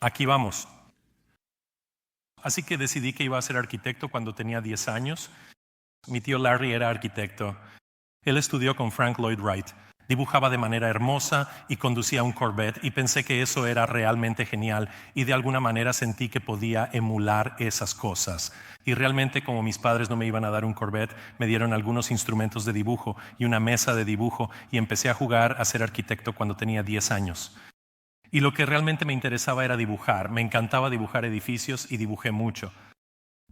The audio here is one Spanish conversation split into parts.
aquí vamos. Así que decidí que iba a ser arquitecto cuando tenía 10 años. Mi tío Larry era arquitecto. Él estudió con Frank Lloyd Wright. Dibujaba de manera hermosa y conducía un Corvette y pensé que eso era realmente genial y de alguna manera sentí que podía emular esas cosas. Y realmente, como mis padres no me iban a dar un Corvette, me dieron algunos instrumentos de dibujo y una mesa de dibujo y empecé a jugar a ser arquitecto cuando tenía 10 años. Y lo que realmente me interesaba era dibujar. Me encantaba dibujar edificios y dibujé mucho.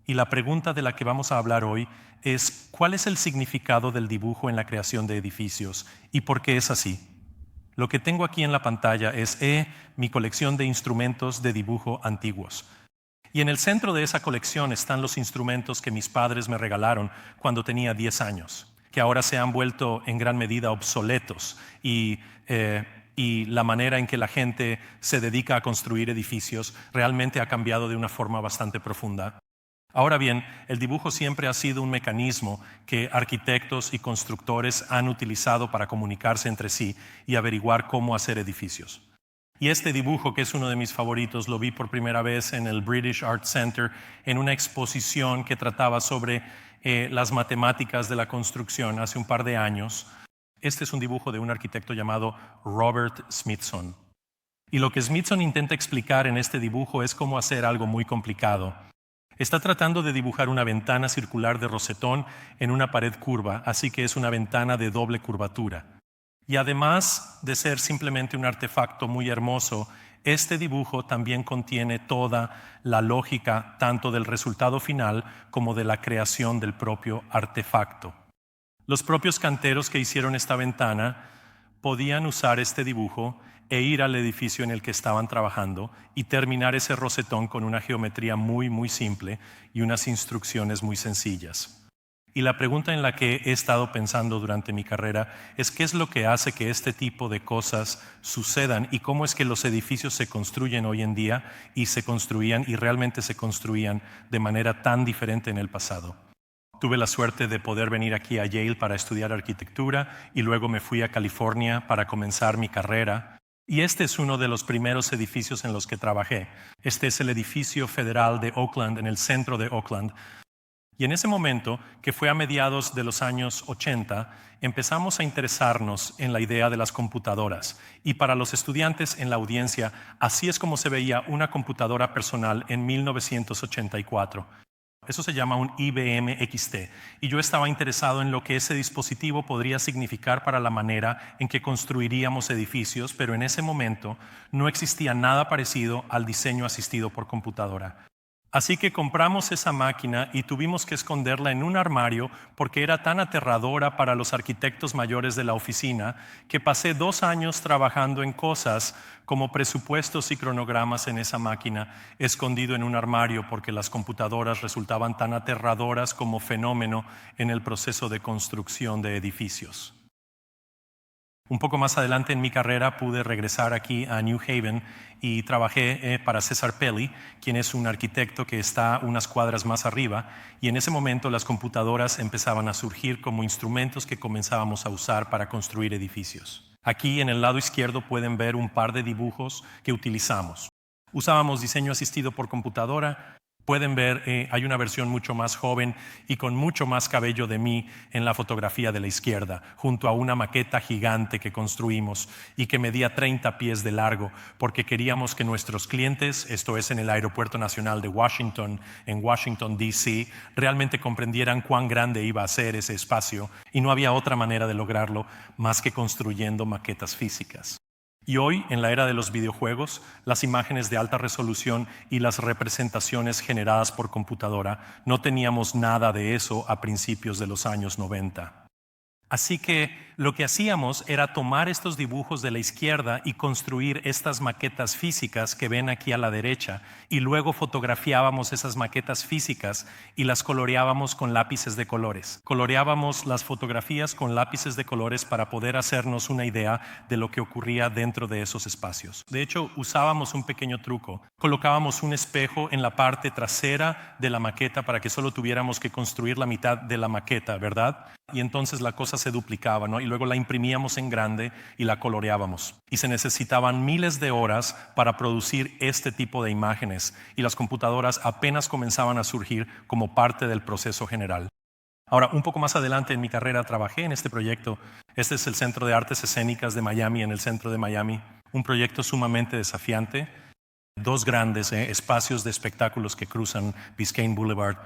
Y la pregunta de la que vamos a hablar hoy es ¿cuál es el significado del dibujo en la creación de edificios y por qué es así? Lo que tengo aquí en la pantalla es mi colección de instrumentos de dibujo antiguos. Y en el centro de esa colección están los instrumentos que mis padres me regalaron cuando tenía 10 años, que ahora se han vuelto en gran medida obsoletos y la manera en que la gente se dedica a construir edificios realmente ha cambiado de una forma bastante profunda. Ahora bien, el dibujo siempre ha sido un mecanismo que arquitectos y constructores han utilizado para comunicarse entre sí y averiguar cómo hacer edificios. Y este dibujo, que es uno de mis favoritos, lo vi por primera vez en el British Art Center en una exposición que trataba sobre las matemáticas de la construcción hace un par de años. Este es un dibujo de un arquitecto llamado Robert Smithson. Y lo que Smithson intenta explicar en este dibujo es cómo hacer algo muy complicado. Está tratando de dibujar una ventana circular de rosetón en una pared curva, así que es una ventana de doble curvatura. Y además de ser simplemente un artefacto muy hermoso, este dibujo también contiene toda la lógica tanto del resultado final como de la creación del propio artefacto. Los propios canteros que hicieron esta ventana podían usar este dibujo e ir al edificio en el que estaban trabajando y terminar ese rosetón con una geometría muy, muy simple y unas instrucciones muy sencillas. Y la pregunta en la que he estado pensando durante mi carrera es qué es lo que hace que este tipo de cosas sucedan y cómo es que los edificios se construyen hoy en día y se construían y realmente se construían de manera tan diferente en el pasado. Tuve la suerte de poder venir aquí a Yale para estudiar arquitectura y luego me fui a California para comenzar mi carrera. Y este es uno de los primeros edificios en los que trabajé. Este es el edificio federal de Oakland, en el centro de Oakland. Y en ese momento, que fue a mediados de los años 80, empezamos a interesarnos en la idea de las computadoras. Y para los estudiantes en la audiencia, así es como se veía una computadora personal en 1984. Eso se llama un IBM XT. Y yo estaba interesado en lo que ese dispositivo podría significar para la manera en que construiríamos edificios, pero en ese momento no existía nada parecido al diseño asistido por computadora. Así que compramos esa máquina y tuvimos que esconderla en un armario porque era tan aterradora para los arquitectos mayores de la oficina que pasé 2 años trabajando en cosas como presupuestos y cronogramas en esa máquina, escondido en un armario porque las computadoras resultaban tan aterradoras como fenómeno en el proceso de construcción de edificios. Un poco más adelante en mi carrera pude regresar aquí a New Haven y trabajé para Cesar Pelli, quien es un arquitecto que está unas cuadras más arriba, y en ese momento las computadoras empezaban a surgir como instrumentos que comenzábamos a usar para construir edificios. Aquí en el lado izquierdo pueden ver un par de dibujos que utilizamos. Usábamos diseño asistido por computadora. Pueden ver, hay una versión mucho más joven y con mucho más cabello de mí en la fotografía de la izquierda, junto a una maqueta gigante que construimos y que medía 30 pies de largo, porque queríamos que nuestros clientes, esto es en el Aeropuerto Nacional de Washington, en Washington, D.C., realmente comprendieran cuán grande iba a ser ese espacio y no había otra manera de lograrlo más que construyendo maquetas físicas. Y hoy, en la era de los videojuegos, las imágenes de alta resolución y las representaciones generadas por computadora, no teníamos nada de eso a principios de los años 90. Así que lo que hacíamos era tomar estos dibujos de la izquierda y construir estas maquetas físicas que ven aquí a la derecha, y luego fotografiábamos esas maquetas físicas y las coloreábamos con lápices de colores. Coloreábamos las fotografías con lápices de colores para poder hacernos una idea de lo que ocurría dentro de esos espacios. De hecho, usábamos un pequeño truco. Colocábamos un espejo en la parte trasera de la maqueta para que solo tuviéramos que construir la mitad de la maqueta, ¿verdad? y entonces la cosa se duplicaba, ¿no? Y luego la imprimíamos en grande y la coloreábamos. Y se necesitaban miles de horas para producir este tipo de imágenes, y las computadoras apenas comenzaban a surgir como parte del proceso general. Ahora, un poco más adelante en mi carrera trabajé en este proyecto. Este es el Centro de Artes Escénicas de Miami, en el centro de Miami. Un proyecto sumamente desafiante. Dos grandes espacios de espectáculos que cruzan Biscayne Boulevard.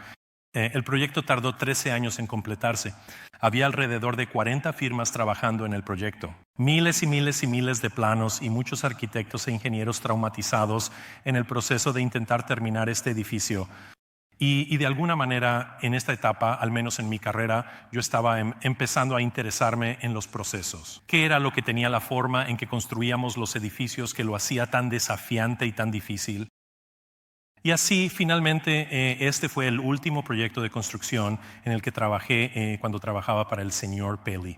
El proyecto tardó 13 años en completarse. Había alrededor de 40 firmas trabajando en el proyecto. Miles y miles y miles de planos y muchos arquitectos e ingenieros traumatizados en el proceso de intentar terminar este edificio. Y de alguna manera, en esta etapa, al menos en mi carrera, yo estaba empezando a interesarme en los procesos. ¿Qué era lo que tenía la forma en que construíamos los edificios que lo hacía tan desafiante y tan difícil? Y así, finalmente, este fue el último proyecto de construcción en el que trabajé cuando trabajaba para el señor Paley.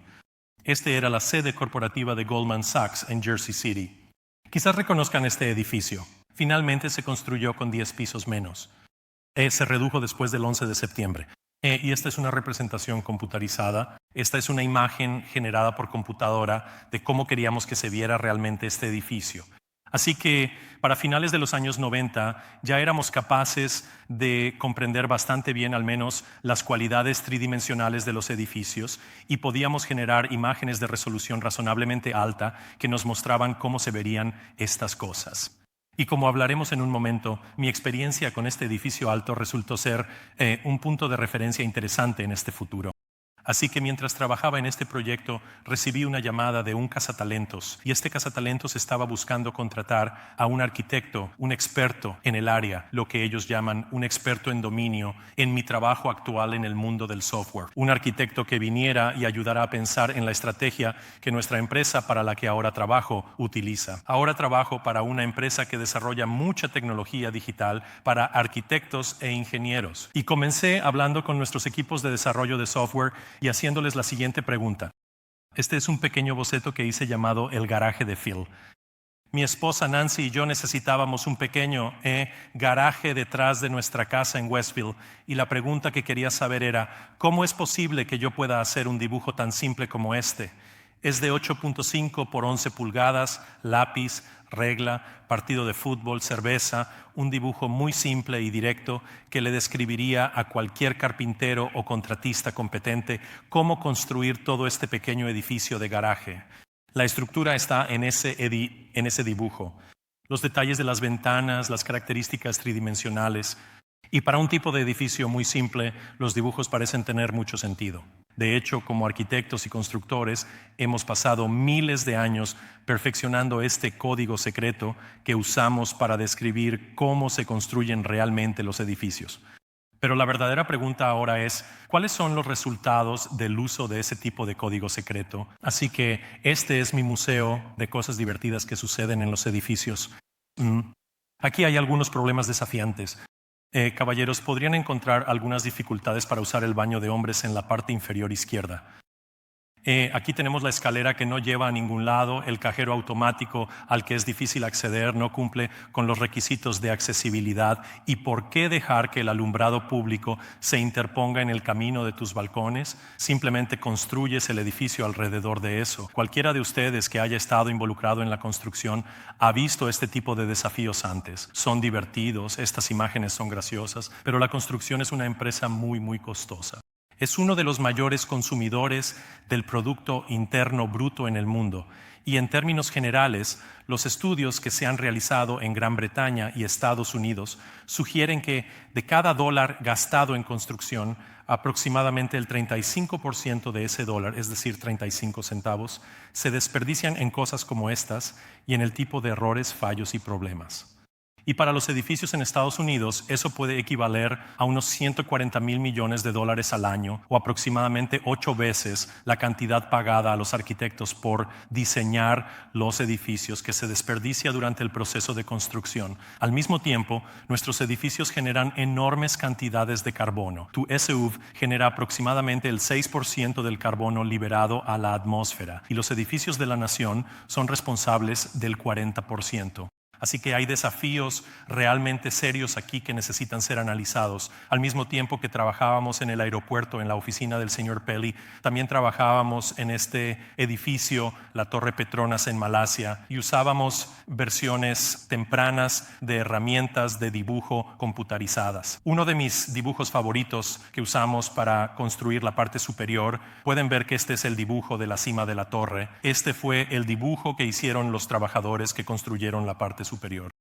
Este era la sede corporativa de Goldman Sachs en Jersey City. Quizás reconozcan este edificio. Finalmente se construyó con 10 pisos menos. Se redujo después del 11 de septiembre. Y esta es una representación computarizada. Esta es una imagen generada por computadora de cómo queríamos que se viera realmente este edificio. Así que para finales de los años 90 ya éramos capaces de comprender bastante bien al menos las cualidades tridimensionales de los edificios y podíamos generar imágenes de resolución razonablemente alta que nos mostraban cómo se verían estas cosas. Y como hablaremos en un momento, mi experiencia con este edificio alto resultó ser un punto de referencia interesante en este futuro. Así que mientras trabajaba en este proyecto, recibí una llamada de un cazatalentos, y este cazatalentos estaba buscando contratar a un arquitecto, un experto en el área, lo que ellos llaman un experto en dominio, en mi trabajo actual en el mundo del software. Un arquitecto que viniera y ayudara a pensar en la estrategia que nuestra empresa para la que ahora trabajo utiliza. Ahora trabajo para una empresa que desarrolla mucha tecnología digital para arquitectos e ingenieros. Y comencé hablando con nuestros equipos de desarrollo de software y haciéndoles la siguiente pregunta. Este es un pequeño boceto que hice llamado El garaje de Phil. Mi esposa Nancy y yo necesitábamos un pequeño garaje detrás de nuestra casa en Westville, y la pregunta que quería saber era, ¿cómo es posible que yo pueda hacer un dibujo tan simple como este? Es de 8.5 por 11 pulgadas, lápiz, regla, partido de fútbol, cerveza, un dibujo muy simple y directo que le describiría a cualquier carpintero o contratista competente cómo construir todo este pequeño edificio de garaje. La estructura está en ese dibujo. Los detalles de las ventanas, las características tridimensionales. Y para un tipo de edificio muy simple, los dibujos parecen tener mucho sentido. De hecho, como arquitectos y constructores, hemos pasado miles de años perfeccionando este código secreto que usamos para describir cómo se construyen realmente los edificios. Pero la verdadera pregunta ahora es, ¿cuáles son los resultados del uso de ese tipo de código secreto? Así que este es mi museo de cosas divertidas que suceden en los edificios. Aquí hay algunos problemas desafiantes. Caballeros, podrían encontrar algunas dificultades para usar el baño de hombres en la parte inferior izquierda. Aquí tenemos la escalera que no lleva a ningún lado, el cajero automático al que es difícil acceder, no cumple con los requisitos de accesibilidad. ¿Y por qué dejar que el alumbrado público se interponga en el camino de tus balcones? Simplemente construyes el edificio alrededor de eso. Cualquiera de ustedes que haya estado involucrado en la construcción ha visto este tipo de desafíos antes. Son divertidos, estas imágenes son graciosas, pero la construcción es una empresa muy, muy costosa. Es uno de los mayores consumidores del Producto Interno Bruto en el mundo, y en términos generales, los estudios que se han realizado en Gran Bretaña y Estados Unidos sugieren que de cada dólar gastado en construcción, aproximadamente el 35% de ese dólar, es decir, 35 centavos, se desperdician en cosas como estas y en el tipo de errores, fallos y problemas. Y para los edificios en Estados Unidos, eso puede equivaler a unos 140,000 millones de dólares al año, o aproximadamente 8 veces la cantidad pagada a los arquitectos por diseñar los edificios, que se desperdicia durante el proceso de construcción. Al mismo tiempo, nuestros edificios generan enormes cantidades de carbono. Tu SUV genera aproximadamente el 6% del carbono liberado a la atmósfera, y los edificios de la nación son responsables del 40%. Así que hay desafíos realmente serios aquí que necesitan ser analizados. Al mismo tiempo que trabajábamos en el aeropuerto, en la oficina del señor Peli, también trabajábamos en este edificio, la Torre Petronas en Malasia, y usábamos versiones tempranas de herramientas de dibujo computarizadas. Uno de mis dibujos favoritos que usamos para construir la parte superior, pueden ver que este es el dibujo de la cima de la torre. Este fue el dibujo que hicieron los trabajadores que construyeron la parte superior.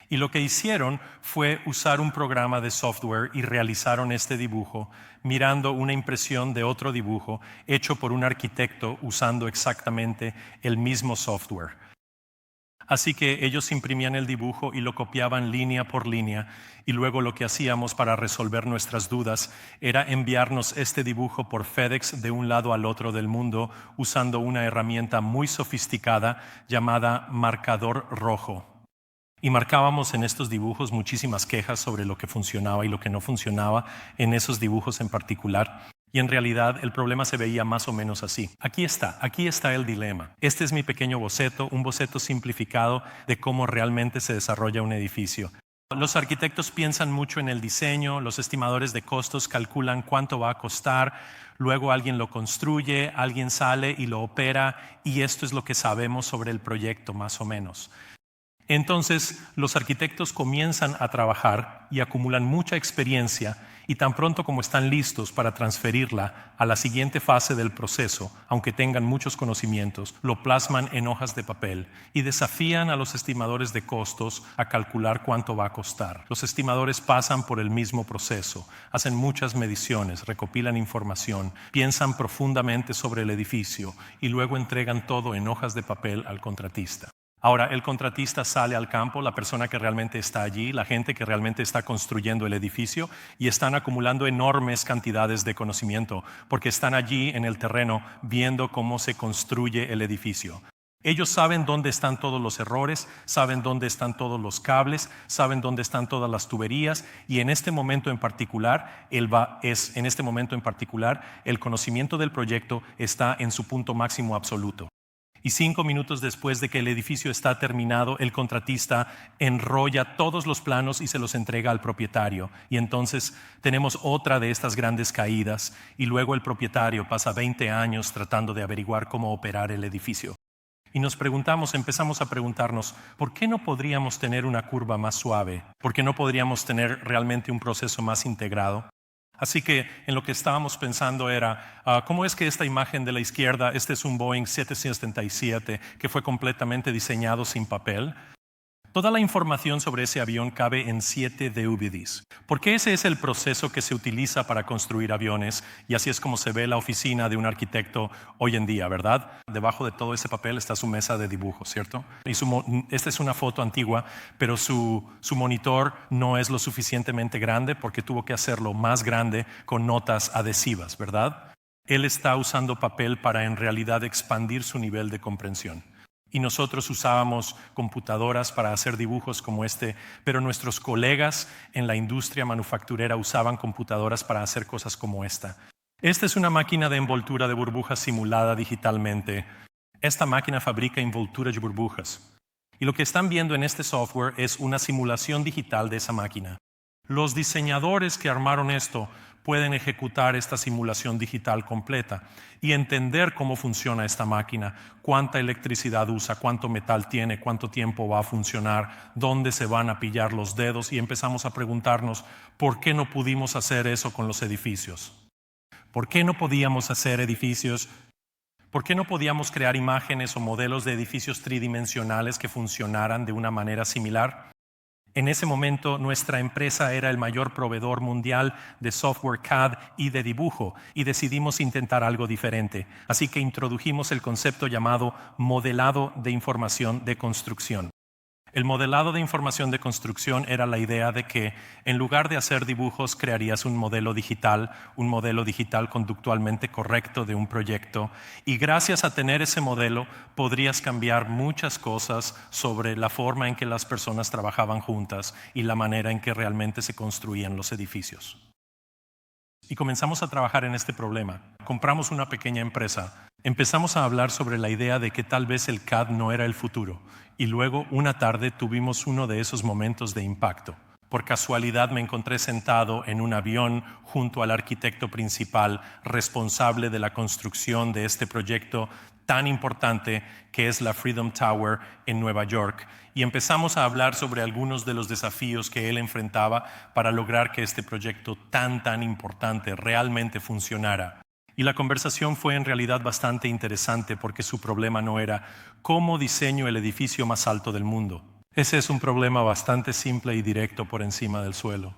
Y lo que hicieron fue usar un programa de software y realizaron este dibujo mirando una impresión de otro dibujo hecho por un arquitecto usando exactamente el mismo software. Así que ellos imprimían el dibujo y lo copiaban línea por línea, y luego lo que hacíamos para resolver nuestras dudas era enviarnos este dibujo por FedEx de un lado al otro del mundo usando una herramienta muy sofisticada llamada marcador rojo. Y marcábamos en estos dibujos muchísimas quejas sobre lo que funcionaba y lo que no funcionaba en esos dibujos en particular. Y en realidad el problema se veía más o menos así. Aquí está el dilema. Este es mi pequeño boceto, un boceto simplificado de cómo realmente se desarrolla un edificio. Los arquitectos piensan mucho en el diseño, los estimadores de costos calculan cuánto va a costar, luego alguien lo construye, alguien sale y lo opera, y esto es lo que sabemos sobre el proyecto más o menos. Entonces, los arquitectos comienzan a trabajar y acumulan mucha experiencia, y tan pronto como están listos para transferirla a la siguiente fase del proceso, aunque tengan muchos conocimientos, lo plasman en hojas de papel y desafían a los estimadores de costos a calcular cuánto va a costar. Los estimadores pasan por el mismo proceso, hacen muchas mediciones, recopilan información, piensan profundamente sobre el edificio y luego entregan todo en hojas de papel al contratista. Ahora, el contratista sale al campo, la persona que realmente está allí, la gente que realmente está construyendo el edificio, y están acumulando enormes cantidades de conocimiento porque están allí en el terreno viendo cómo se construye el edificio. Ellos saben dónde están todos los errores, saben dónde están todos los cables, saben dónde están todas las tuberías, y en este momento en particular, el conocimiento del proyecto está en su punto máximo absoluto. Y 5 minutos después de que el edificio está terminado, el contratista enrolla todos los planos y se los entrega al propietario. Y entonces tenemos otra de estas grandes caídas, y luego el propietario pasa 20 años tratando de averiguar cómo operar el edificio. Y empezamos a preguntarnos, ¿por qué no podríamos tener una curva más suave? ¿Por qué no podríamos tener realmente un proceso más integrado? Así que en lo que estábamos pensando era, ¿cómo es que esta imagen de la izquierda, este es un Boeing 777 que fue completamente diseñado sin papel? Toda la información sobre ese avión cabe en 7 DVDs, porque ese es el proceso que se utiliza para construir aviones, y así es como se ve la oficina de un arquitecto hoy en día, ¿verdad? Debajo de todo ese papel está su mesa de dibujo, ¿cierto? Y esta es una foto antigua, pero su monitor no es lo suficientemente grande porque tuvo que hacerlo más grande con notas adhesivas, ¿verdad? Él está usando papel para en realidad expandir su nivel de comprensión. Y nosotros usábamos computadoras para hacer dibujos como este, pero nuestros colegas en la industria manufacturera usaban computadoras para hacer cosas como esta. Esta es una máquina de envoltura de burbujas simulada digitalmente. Esta máquina fabrica envolturas de burbujas. Y lo que están viendo en este software es una simulación digital de esa máquina. Los diseñadores que armaron esto pueden ejecutar esta simulación digital completa y entender cómo funciona esta máquina, cuánta electricidad usa, cuánto metal tiene, cuánto tiempo va a funcionar, dónde se van a pillar los dedos, y empezamos a preguntarnos, ¿por qué no pudimos hacer eso con los edificios? ¿Por qué no podíamos hacer edificios? ¿Por qué no podíamos crear imágenes o modelos de edificios tridimensionales que funcionaran de una manera similar? En ese momento, nuestra empresa era el mayor proveedor mundial de software CAD y de dibujo, y decidimos intentar algo diferente. Así que introdujimos el concepto llamado modelado de información de construcción. El modelado de información de construcción era la idea de que en lugar de hacer dibujos crearías un modelo digital conductualmente correcto de un proyecto, y gracias a tener ese modelo podrías cambiar muchas cosas sobre la forma en que las personas trabajaban juntas y la manera en que realmente se construían los edificios. Y comenzamos a trabajar en este problema. Compramos una pequeña empresa Empezamos a hablar sobre la idea de que tal vez el CAD no era el futuro, y luego una tarde tuvimos uno de esos momentos de impacto. Por casualidad me encontré sentado en un avión junto al arquitecto principal responsable de la construcción de este proyecto tan importante que es la Freedom Tower en Nueva York, y empezamos a hablar sobre algunos de los desafíos que él enfrentaba para lograr que este proyecto tan importante realmente funcionara. Y la conversación fue en realidad bastante interesante porque su problema no era cómo diseño el edificio más alto del mundo. Ese es un problema bastante simple y directo por encima del suelo.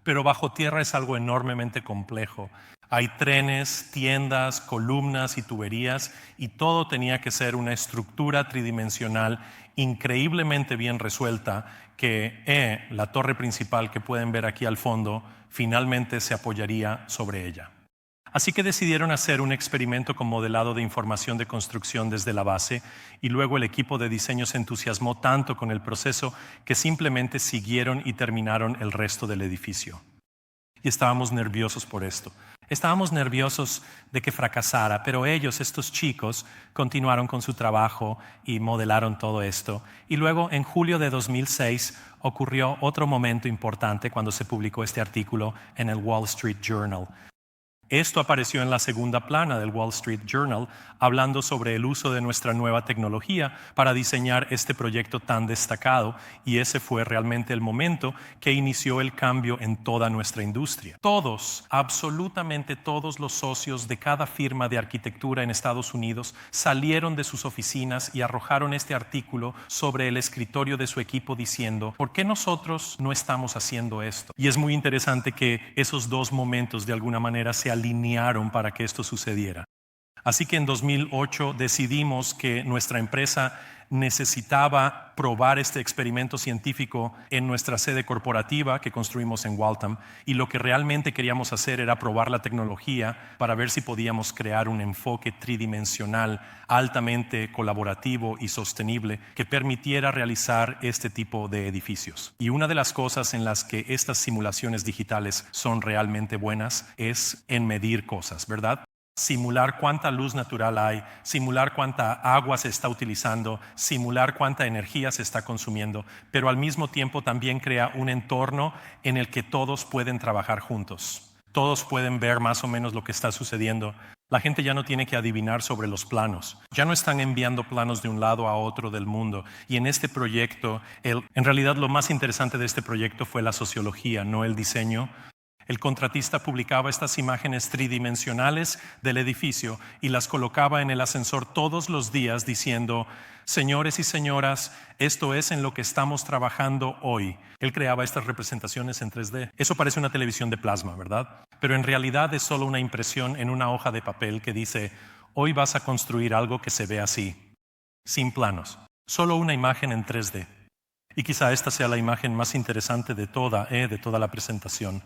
Pero bajo tierra es algo enormemente complejo. Hay trenes, tiendas, columnas y tuberías, y todo tenía que ser una estructura tridimensional increíblemente bien resuelta que la torre principal que pueden ver aquí al fondo finalmente se apoyaría sobre ella. Así que decidieron hacer un experimento con modelado de información de construcción desde la base, y luego el equipo de diseño se entusiasmó tanto con el proceso que simplemente siguieron y terminaron el resto del edificio. Y estábamos nerviosos por esto. Estábamos nerviosos de que fracasara, pero ellos, estos chicos, continuaron con su trabajo y modelaron todo esto. Y luego, en julio de 2006, ocurrió otro momento importante cuando se publicó este artículo en el Wall Street Journal. Esto apareció en la segunda plana del Wall Street Journal, hablando sobre el uso de nuestra nueva tecnología para diseñar este proyecto tan destacado, y ese fue realmente el momento que inició el cambio en toda nuestra industria. Todos, absolutamente todos los socios de cada firma de arquitectura en Estados Unidos salieron de sus oficinas y arrojaron este artículo sobre el escritorio de su equipo diciendo, ¿por qué nosotros no estamos haciendo esto? Y es muy interesante que esos dos momentos de alguna manera se alinearon para que esto sucediera. Así que en 2008 decidimos que nuestra empresa necesitaba probar este experimento científico en nuestra sede corporativa que construimos en Waltham, y lo que realmente queríamos hacer era probar la tecnología para ver si podíamos crear un enfoque tridimensional altamente colaborativo y sostenible que permitiera realizar este tipo de edificios. Y una de las cosas en las que estas simulaciones digitales son realmente buenas es en medir cosas, ¿verdad? Simular cuánta luz natural hay, simular cuánta agua se está utilizando, simular cuánta energía se está consumiendo, pero al mismo tiempo también crea un entorno en el que todos pueden trabajar juntos. Todos pueden ver más o menos lo que está sucediendo. La gente ya no tiene que adivinar sobre los planos. Ya no están enviando planos de un lado a otro del mundo. Y en este proyecto, en realidad lo más interesante de este proyecto fue la sociología, no el diseño. El contratista publicaba estas imágenes tridimensionales del edificio y las colocaba en el ascensor todos los días diciendo, señores y señoras, esto es en lo que estamos trabajando hoy. Él creaba estas representaciones en 3D. Eso parece una televisión de plasma, ¿verdad? Pero en realidad es solo una impresión en una hoja de papel que dice, hoy vas a construir algo que se ve así, sin planos, solo una imagen en 3D. Y quizá esta sea la imagen más interesante de toda la presentación.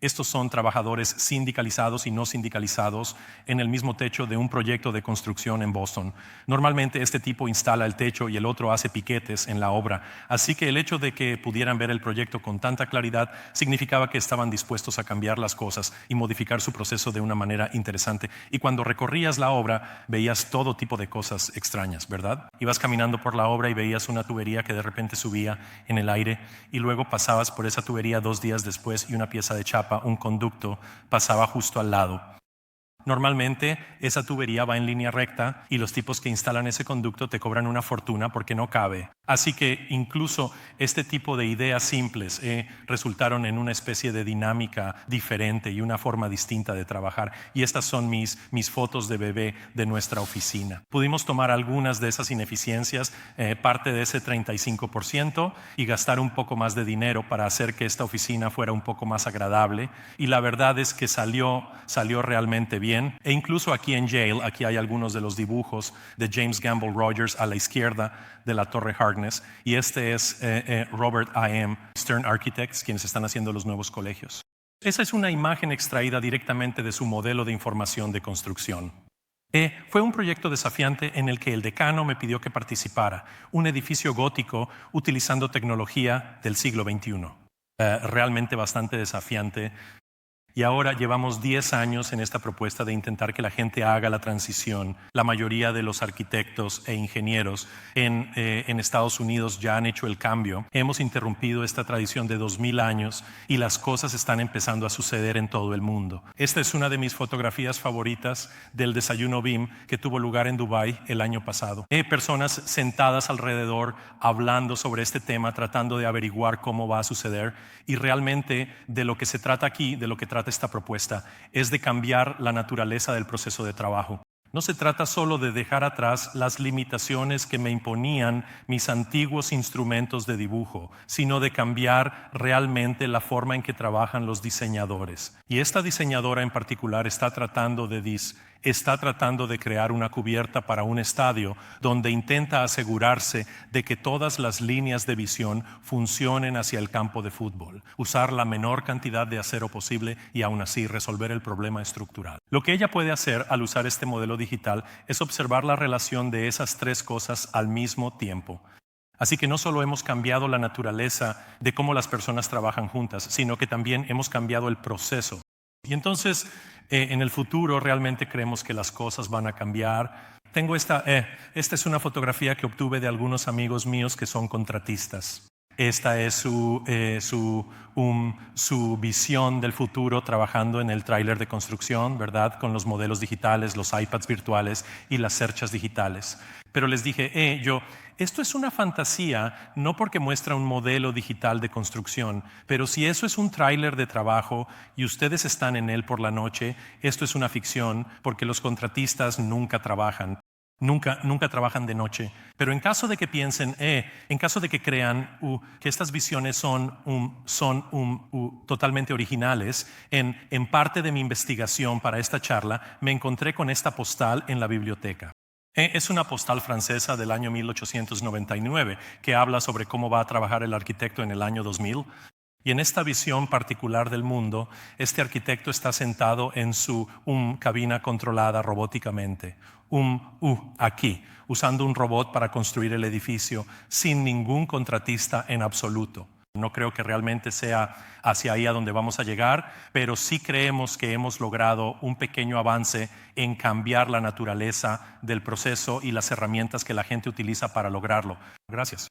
Estos son trabajadores sindicalizados y no sindicalizados en el mismo techo de un proyecto de construcción en Boston. Normalmente este tipo instala el techo y el otro hace piquetes en la obra. Así que el hecho de que pudieran ver el proyecto con tanta claridad significaba que estaban dispuestos a cambiar las cosas y modificar su proceso de una manera interesante. Y cuando recorrías la obra veías todo tipo de cosas extrañas, ¿verdad? Ibas caminando por la obra y veías una tubería que de repente subía en el aire, y luego pasabas por esa tubería 2 días después y una pieza de chapa, un conducto, pasaba justo al lado. Normalmente esa tubería va en línea recta y los tipos que instalan ese conducto te cobran una fortuna porque no cabe. Así que incluso este tipo de ideas simples resultaron en una especie de dinámica diferente y una forma distinta de trabajar. Y estas son mis fotos de bebé de nuestra oficina. Pudimos tomar algunas de esas ineficiencias, parte de ese 35%, y gastar un poco más de dinero para hacer que esta oficina fuera un poco más agradable. Y la verdad es que salió realmente bien. E incluso aquí en Yale, aquí hay algunos de los dibujos de James Gamble Rogers a la izquierda de la Torre Harkness, y este es Robert I.M. Stern Architects, quienes están haciendo los nuevos colegios. Esa es una imagen extraída directamente de su modelo de información de construcción. Fue un proyecto desafiante en el que el decano me pidió que participara, un edificio gótico utilizando tecnología del siglo XXI. Realmente bastante desafiante. Y ahora llevamos 10 años en esta propuesta de intentar que la gente haga la transición. La mayoría de los arquitectos e ingenieros en Estados Unidos ya han hecho el cambio. Hemos interrumpido esta tradición de 2000 años y las cosas están empezando a suceder en todo el mundo. Esta es una de mis fotografías favoritas del desayuno BIM que tuvo lugar en Dubái el año pasado. Hay personas sentadas alrededor hablando sobre este tema, tratando de averiguar cómo va a suceder, y realmente de lo que se trata aquí, de lo que trata esta propuesta, es de cambiar la naturaleza del proceso de trabajo. No se trata solo de dejar atrás las limitaciones que me imponían mis antiguos instrumentos de dibujo, sino de cambiar realmente la forma en que trabajan los diseñadores. Y esta diseñadora en particular está tratando de crear una cubierta para un estadio donde intenta asegurarse de que todas las líneas de visión funcionen hacia el campo de fútbol, usar la menor cantidad de acero posible y aún así resolver el problema estructural. Lo que ella puede hacer al usar este modelo digital es observar la relación de esas tres cosas al mismo tiempo. Así que no solo hemos cambiado la naturaleza de cómo las personas trabajan juntas, sino que también hemos cambiado el proceso. Y entonces, en el futuro realmente creemos que las cosas van a cambiar. Tengo esta es una fotografía que obtuve de algunos amigos míos que son contratistas. Esta es su visión del futuro trabajando en el tráiler de construcción, ¿verdad? Con los modelos digitales, los iPads virtuales y las cerchas digitales. Pero les dije, esto es una fantasía, no porque muestra un modelo digital de construcción, pero si eso es un tráiler de trabajo y ustedes están en él por la noche, esto es una ficción porque los contratistas nunca trabajan. Nunca trabajan de noche. Pero en caso de que piensen, en caso de que crean que estas visiones son totalmente originales, en parte de mi investigación para esta charla, me encontré con esta postal en la biblioteca. Es una postal francesa del año 1899 que habla sobre cómo va a trabajar el arquitecto en el año 2000. Y en esta visión particular del mundo, este arquitecto está sentado en su cabina controlada robóticamente, aquí, usando un robot para construir el edificio sin ningún contratista en absoluto. No creo que realmente sea hacia ahí a donde vamos a llegar, pero sí creemos que hemos logrado un pequeño avance en cambiar la naturaleza del proceso y las herramientas que la gente utiliza para lograrlo. Gracias.